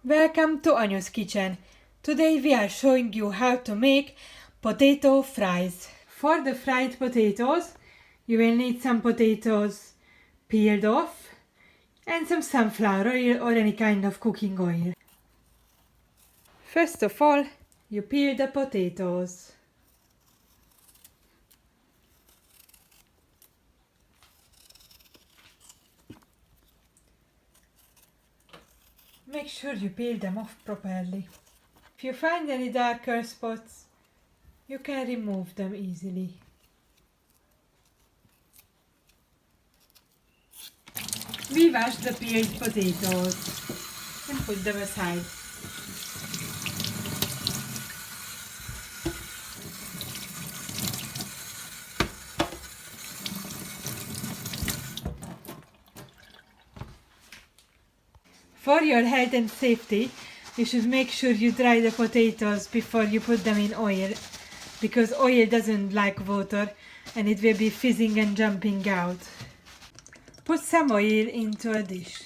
Welcome to Anya's Kitchen. Today we are showing you how to make potato fries. For the fried potatoes, you will need some potatoes peeled off and some sunflower oil or any kind of cooking oil. First of all, you peel the potatoes. Make sure you peel them off properly. If you find any darker spots, you can remove them easily. We wash the peeled potatoes and put them aside. For your health and safety, you should make sure you dry the potatoes before you put them in oil, because oil doesn't like water and it will be fizzing and jumping out. Put some oil into a dish.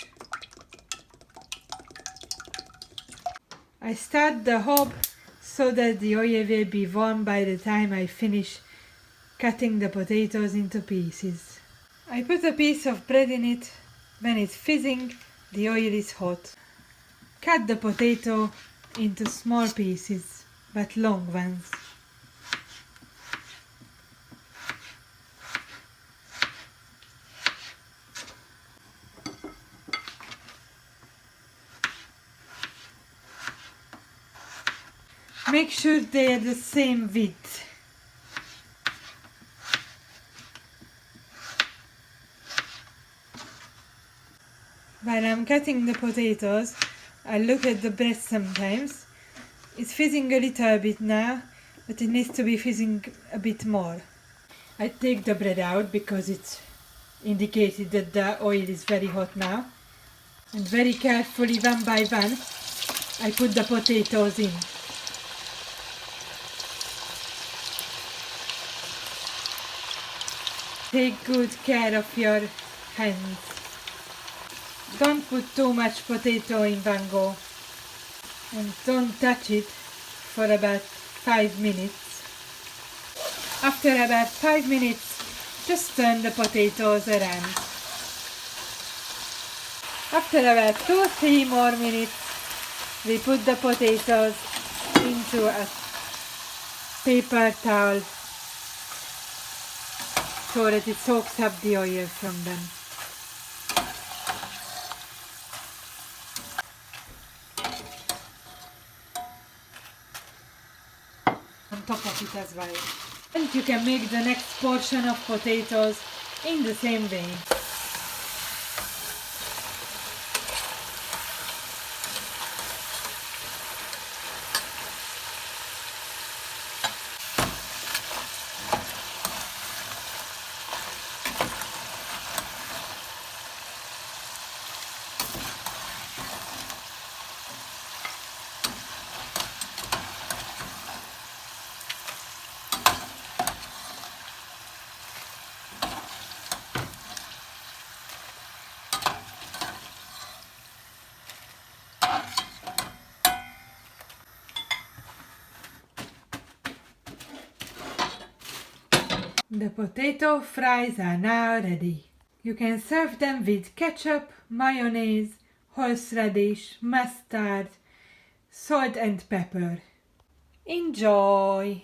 I start the hob so that the oil will be warm by the time I finish cutting the potatoes into pieces. I put a piece of bread in it. When it's fizzing, the oil is hot. Cut the potato into small pieces, but long ones. Make sure they are the same width. While I'm cutting the potatoes, I look at the bread sometimes. It's fizzing a little bit now, but it needs to be fizzing a bit more. I take the bread out because it's indicated that the oil is very hot now. And very carefully, one by one, I put the potatoes in. Take good care of your hands. Don't put too much potato in one go. And don't touch it for about 5 minutes. After about 5 minutes, just turn the potatoes around. After about 2-3 more minutes, we put the potatoes into a paper towel so that it soaks up the oil from them. On top of it as well. And you can make the next portion of potatoes in the same way. The potato fries are now ready. You can serve them with ketchup, mayonnaise, horseradish, mustard, salt and pepper. Enjoy!